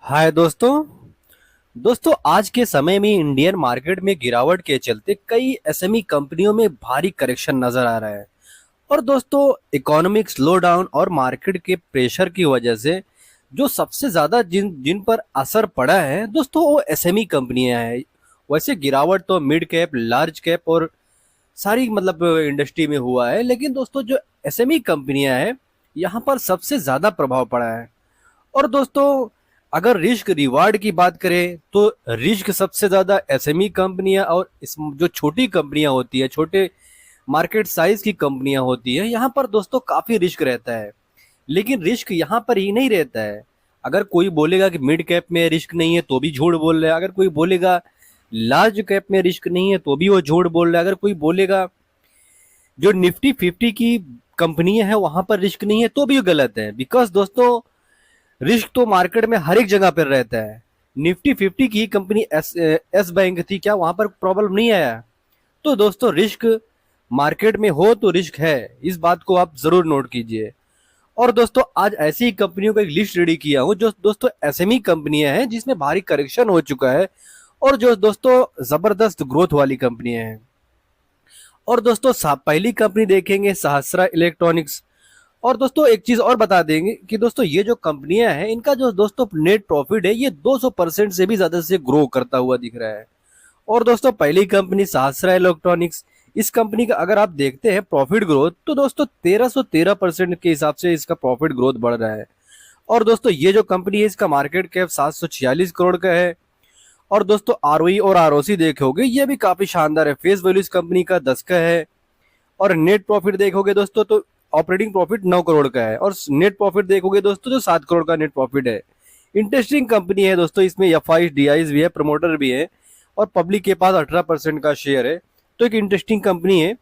हाय दोस्तों। आज के समय में इंडियन मार्केट में गिरावट के चलते कई एसएमई कंपनियों में भारी करेक्शन नजर आ रहा है। और दोस्तों, इकोनॉमिक स्लो डाउन और मार्केट के प्रेशर की वजह से जो सबसे ज्यादा जिन जिन पर असर पड़ा है दोस्तों, वो एसएमई कंपनियां हैं। वैसे गिरावट तो मिड कैप, लार्ज कैप और सारी इंडस्ट्री में हुआ है, लेकिन दोस्तों जो एसएमई कंपनियां हैं, यहाँ पर सबसे ज्यादा प्रभाव पड़ा है। और दोस्तों, अगर रिस्क रिवार्ड की बात करें तो रिस्क सबसे ज्यादा एसएमई कंपनियां और इस जो छोटी कंपनियां होती है, छोटे मार्केट साइज की कंपनियां होती है, यहाँ पर दोस्तों काफी रिस्क रहता है। लेकिन रिस्क यहाँ पर ही नहीं रहता है। अगर कोई बोलेगा कि मिड कैप में रिस्क नहीं है तो भी झूठ बोल रहा है। अगर कोई बोलेगा लार्ज कैप में रिस्क नहीं है तो भी वो झूठ बोल रहा है। अगर कोई बोलेगा जो निफ्टी 50 की कंपनियां हैं वहां पर रिस्क नहीं है तो भी वो गलत है। बिकॉज दोस्तों, रिस्क तो मार्केट में हर एक जगह पर रहता है। निफ्टी 50 की कंपनी एस बैंक थी, क्या वहां पर प्रॉब्लम नहीं आया? तो दोस्तों, रिस्क मार्केट में हो तो रिस्क है, इस बात को आप जरूर नोट कीजिए। और दोस्तों, आज ऐसी ही कंपनियों का एक लिस्ट रेडी किया हूं जो दोस्तों एसएमई कंपनियां हैं जिसमें भारी करेक्शन हो चुका है और जो दोस्तों जबरदस्त ग्रोथ वाली कंपनियां हैं। और दोस्तों, पहली कंपनी देखेंगे सहस्रा इलेक्ट्रॉनिक्स। और दोस्तों, एक चीज और बता देंगे कि दोस्तों ये जो कंपनियां हैं इनका जो दोस्तों नेट प्रॉफिट है ये 200% से भी ज्यादा से ग्रो करता हुआ दिख रहा है। और दोस्तों, पहली कंपनी सहस्रा इलेक्ट्रॉनिक्स, इस कंपनी का अगर आप देखते हैं प्रॉफिट ग्रोथ तो दोस्तों 1313% के हिसाब से इसका प्रॉफिट ग्रोथ बढ़ रहा है। और दोस्तों, ये जो कंपनी है इसका मार्केट कैप 746 करोड़ का है। और दोस्तों, आरओई और आरओसी देखोगे ये भी काफी शानदार है। फेस वैल्यू इस कंपनी का 10 का है। और नेट प्रॉफिट देखोगे दोस्तों तो ऑपरेटिंग प्रॉफिट 9 करोड़ का है और नेट प्रॉफिट देखोगे दोस्तों तो 7 करोड़ का नेट प्रॉफिट है। इंटरेस्टिंग कंपनी है दोस्तों, इसमें एफ आई डी आई भी है, प्रमोटर भी है और पब्लिक के पास 18% का शेयर है। तो एक इंटरेस्टिंग कंपनी है।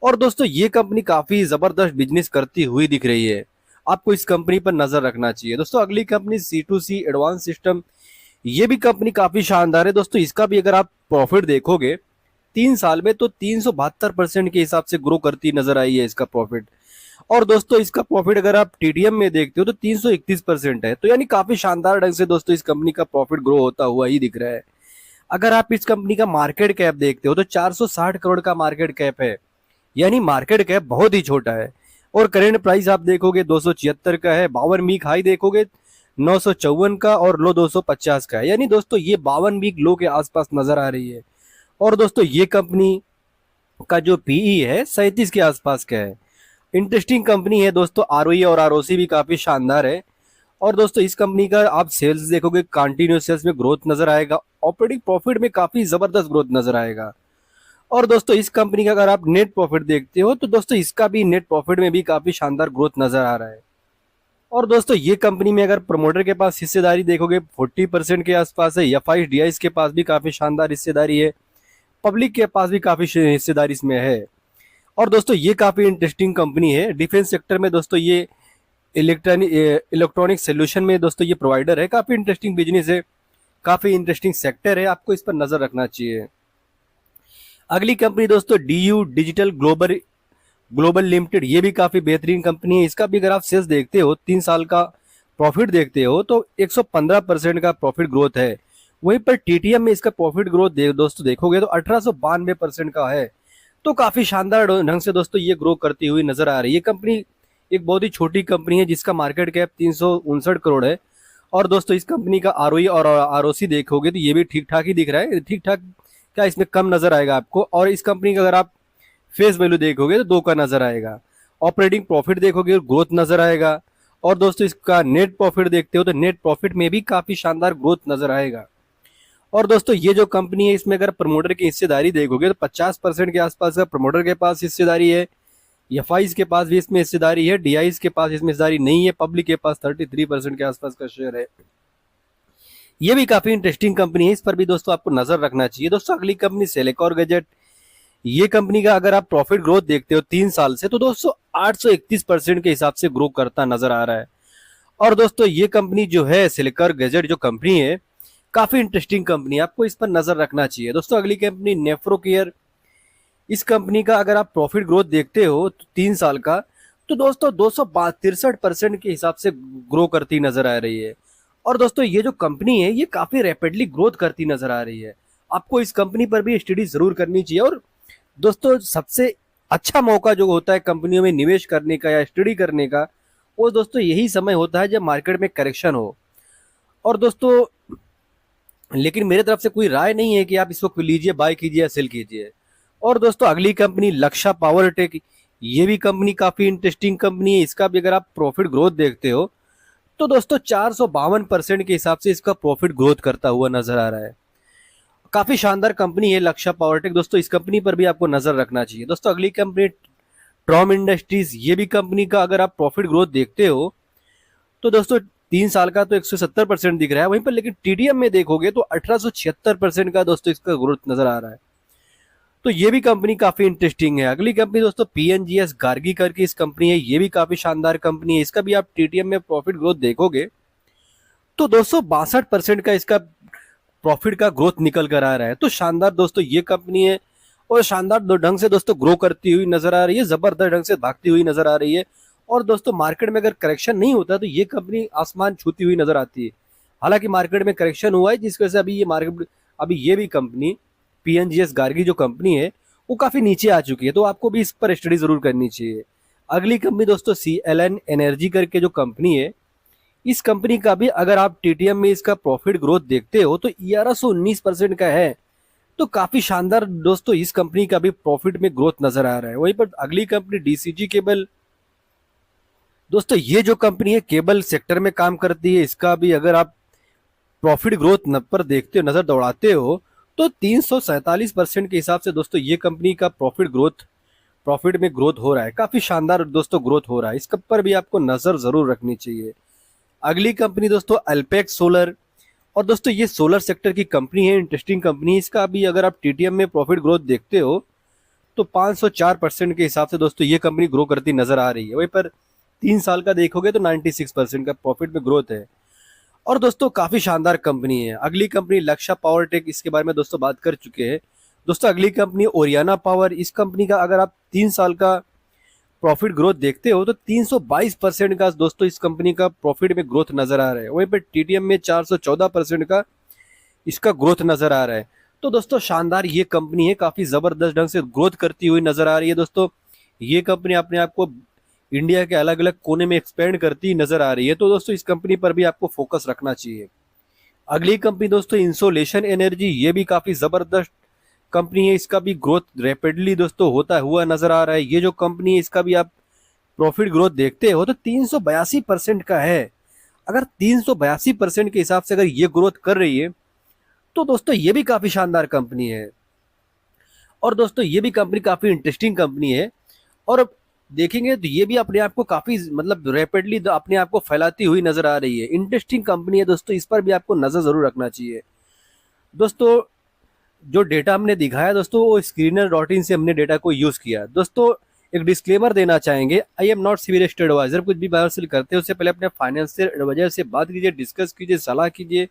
और दोस्तों, ये कंपनी काफी जबरदस्त बिजनेस करती हुई दिख रही है। आपको इस कंपनी पर नजर रखना चाहिए। दोस्तों, अगली कंपनी C2C एडवांस सिस्टम, ये भी कंपनी काफी शानदार है। दोस्तों, इसका भी अगर आप प्रॉफिट देखोगे 3 साल में तो 372% के हिसाब से ग्रो करती नजर आई है इसका प्रॉफिट। और दोस्तों, इसका प्रॉफिट अगर आप टीटीएम में देखते हो तो 331% है। तो यानी काफी शानदार ढंग से दोस्तों इस कंपनी का प्रॉफिट ग्रो होता हुआ ही दिख रहा है। अगर आप इस कंपनी का मार्केट कैप देखते हो तो 460 करोड़ का मार्केट कैप है। यानी मार्केट कैप बहुत ही छोटा है। और करेंट प्राइस आप देखोगे 276 का है। 52 वीक हाई देखोगे 954 का और लो 250 का है। यानी दोस्तों ये 52 वीक लो के आसपास नजर आ रही है। और दोस्तों, ये कंपनी का जो पीई है 37 के आसपास का है। इंटरेस्टिंग कंपनी है दोस्तों। आरओई और आरओसी भी काफी शानदार है। और दोस्तों, इस कंपनी का आप सेल्स देखोगे कंटिन्यूस सेल्स में ग्रोथ नजर आएगा। ऑपरेटिंग प्रॉफिट में काफी जबरदस्त ग्रोथ नजर आएगा। और दोस्तों, इस कंपनी का अगर आप नेट प्रॉफिट देखते हो तो दोस्तों इसका भी नेट प्रॉफिट में भी काफी शानदार ग्रोथ नजर आ रहा है। और दोस्तों, ये कंपनी में अगर प्रमोटर के पास हिस्सेदारी देखोगे 40% के आसपास है। एफ आई डी आई के पास भी काफी शानदार हिस्सेदारी है। पब्लिक के पास भी काफी हिस्सेदारी इसमें है। और दोस्तों, ये काफी इंटरेस्टिंग कंपनी है। डिफेंस सेक्टर में दोस्तों ये इलेक्ट्रॉनिक सोल्यूशन में दोस्तों ये प्रोवाइडर है। काफी इंटरेस्टिंग बिजनेस है, काफी इंटरेस्टिंग सेक्टर है, आपको इस पर नजर रखना चाहिए। अगली कंपनी दोस्तों DU digital global global limited, ये भी काफी बेहतरीन कंपनी है। इसका भी अगर आप सेल्स देखते हो 3 साल का प्रॉफिट देखते हो तो 115% का प्रॉफिट ग्रोथ है। वहीं पर टीटीएम में इसका प्रॉफिट ग्रोथ दोस्तों देखोगे तो 1892% का है। तो काफी शानदार ढंग से दोस्तों ये ग्रो करती हुई नजर आ रही है। ये कंपनी एक बहुत ही छोटी कंपनी है जिसका मार्केट कैप 359 करोड़ है। और दोस्तों, इस कंपनी का आरओई और आरओसी देखोगे तो ये भी ठीक ठाक ही दिख रहा है। ठीक ठाक क्या, इसमें कम नजर आएगा आपको। और इस कंपनी का अगर आप फेस वैल्यू देखोगे तो 2 का नजर आएगा। ऑपरेटिंग प्रॉफिट देखोगे ग्रोथ नजर आएगा। और दोस्तों, इसका नेट प्रॉफिट देखते हो तो नेट प्रॉफिट में भी काफी शानदार ग्रोथ नजर आएगा। और दोस्तों, ये जो कंपनी है इसमें अगर प्रमोटर की हिस्सेदारी देखोगे तो 50% के आसपास का प्रमोटर के पास हिस्सेदारी है। एफ के पास भी इसमें हिस्सेदारी है। डी के पास इसमें हिस्सेदारी नहीं है। पब्लिक के पास 33% के आसपास का शेयर है। ये भी काफी इंटरेस्टिंग कंपनी है, इस पर भी दोस्तों आपको नजर रखना चाहिए। दोस्तों, अगली कंपनी सेलेकॉर गैजेट, ये कंपनी का अगर आप प्रॉफिट ग्रोथ देखते हो 3 साल से तो दोस्तों 831% के हिसाब से ग्रो करता नजर आ रहा है। और दोस्तों, ये कंपनी जो है सेलेकॉर गैजेट जो कंपनी है काफी इंटरेस्टिंग कंपनी है, आपको इस पर नजर रखना चाहिए। दोस्तों, अगली कंपनी नेफ्रो केयर, इस कंपनी का अगर आप प्रॉफिट ग्रोथ देखते हो तो 3 साल का तो दोस्तों 263% के हिसाब से ग्रो करती नजर आ रही है। और दोस्तों ये जो कंपनी है ये काफी रैपिडली ग्रोथ करती नजर आ रही है। आपको इस कंपनी पर भी स्टडी जरूर करनी चाहिए। और दोस्तों सबसे अच्छा मौका जो होता है कंपनियों में निवेश करने का या स्टडी करने का, वो दोस्तों यही समय होता है जब मार्केट में करेक्शन हो। और दोस्तों लेकिन मेरे तरफ से कोई राय नहीं है कि आप इसको लीजिए, बाय कीजिए या सेल कीजिए। और दोस्तों अगली कंपनी लक्षा पावर टेक, ये भी कंपनी काफी इंटरेस्टिंग कंपनी है। इसका भी अगर आप प्रॉफिट ग्रोथ देखते हो तो दोस्तों 452% के हिसाब से इसका प्रॉफिट ग्रोथ करता हुआ नजर आ रहा है। काफी शानदार कंपनी है लक्षा पावरटेक दोस्तों, इस कंपनी पर भी आपको नजर रखना चाहिए। दोस्तों अगली कंपनी ट्रॉम इंडस्ट्रीज, ये भी कंपनी का अगर आप प्रॉफिट ग्रोथ देखते हो तो दोस्तों 3 साल का तो 170% दिख रहा है वहीं पर, लेकिन टीडीएम में देखोगे तो 1876% का दोस्तों इसका ग्रोथ नजर आ रहा है। तो ये भी कंपनी काफी इंटरेस्टिंग है। अगली कंपनी दोस्तों पीएनजीएस गार्गी करके इस कंपनी है, ये भी काफी शानदार कंपनी है। इसका भी आप टीटीएम में प्रॉफिट ग्रोथ देखोगे तो 262% का इसका प्रॉफिट का ग्रोथ निकल कर आ रहा है। तो शानदार दोस्तों ये कंपनी है और शानदार ढंग से दोस्तों ग्रो करती हुई नजर आ रही है, जबरदस्त ढंग से भागती हुई नजर आ रही है। और दोस्तों मार्केट में अगर करेक्शन नहीं होता तो ये कंपनी आसमान छूती हुई नजर आती है। हालांकि मार्केट में करेक्शन हुआ है जिसकी वजह से अभी ये भी कंपनी पीएनजीएस गार्गी जो कंपनी है वो काफी नीचे आ चुकी है। तो आपको भी इस पर स्टडी जरूर करनी चाहिए। अगली कंपनी दोस्तों सीएलएन एनर्जी करके जो कंपनी है, इस कंपनी का भी अगर आप टीटीएम में इसका प्रॉफिट ग्रोथ देखते हो तो 1119% का है। तो काफी शानदार दोस्तों इस कंपनी का भी प्रॉफिट में ग्रोथ नजर आ रहा है। वहीं पर अगली कंपनी डीसीजी केबल, दोस्तों ये जो कंपनी है केबल सेक्टर में काम करती है, इसका भी अगर आप प्रॉफिट ग्रोथ पर देखते हो, नजर दौड़ाते हो तो 347% के हिसाब से दोस्तों ये कंपनी का प्रॉफिट में ग्रोथ हो रहा है। काफी शानदार दोस्तों ग्रोथ हो रहा है, इसके पर भी आपको नजर जरूर रखनी चाहिए। अगली कंपनी दोस्तों अल्पेक्स सोलर, और दोस्तों ये सोलर सेक्टर की कंपनी है, इंटरेस्टिंग कंपनी है। इसका भी अगर आप टीटीएम में प्रॉफिट ग्रोथ देखते हो तो 504% के हिसाब से दोस्तों ये कंपनी ग्रो करती नजर आ रही है। वहीं पर 3 साल का देखोगे तो 96% का प्रॉफिट में ग्रोथ है। और दोस्तों काफी शानदार कंपनी है। अगली कंपनी लक्षा पावर टेक, इसके बारे में दोस्तों बात कर चुके हैं। दोस्तों अगली कंपनी ओरियाना पावर, इस कंपनी का अगर आप 3 साल का प्रॉफिट ग्रोथ देखते हो तो 322% का दोस्तों इस कंपनी का प्रॉफिट में ग्रोथ नजर आ रहा है। वहीं पर टीटीएम में 414% का इसका ग्रोथ नजर आ रहा है। तो दोस्तों शानदार ये कंपनी है, काफी जबरदस्त ढंग से ग्रोथ करती हुई नजर आ रही है। दोस्तों ये कंपनी अपने आप को इंडिया के अलग अलग कोने में एक्सपेंड करती नजर आ रही है। तो दोस्तों इस कंपनी पर भी आपको फोकस रखना चाहिए। अगली कंपनी दोस्तों इंसोलेशन एनर्जी, ये भी काफी जबरदस्त कंपनी है। इसका भी ग्रोथ रैपिडली दोस्तों होता हुआ नजर आ रहा है। ये जो कंपनी है इसका भी आप प्रॉफिट ग्रोथ देखते हो तो 382% का है। अगर 382% के हिसाब से अगर ये ग्रोथ कर रही है तो दोस्तों ये भी काफी शानदार कंपनी है। और दोस्तों ये भी कंपनी काफी इंटरेस्टिंग कंपनी है। और देखेंगे तो ये भी अपने आप को काफी मतलब रैपिडली अपने आप को फैलाती हुई नजर आ रही है। इंटरेस्टिंग कंपनी है दोस्तों, इस पर भी आपको नजर जरूर रखना चाहिए। दोस्तों जो डेटा हमने दिखाया दोस्तों वो screener.in से हमने डेटा को यूज किया। दोस्तों एक डिस्क्लेमर देना चाहेंगे, I am not civil estate advisor. कुछ भी बाय सेल करते हैं उससे पहले अपने फाइनेंशियल एडवाइजर से बात कीजिए, डिस्कस कीजिए, सलाह कीजिए,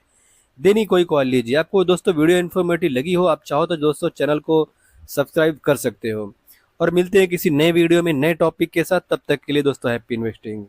देनी कोई कॉल लीजिए। आपको दोस्तों वीडियो इन्फॉर्मेटिव लगी हो, आप चाहो तो दोस्तों चैनल को सब्सक्राइब कर सकते हो। और मिलते हैं किसी नए वीडियो में नए टॉपिक के साथ, तब तक के लिए दोस्तों हैप्पी इन्वेस्टिंग।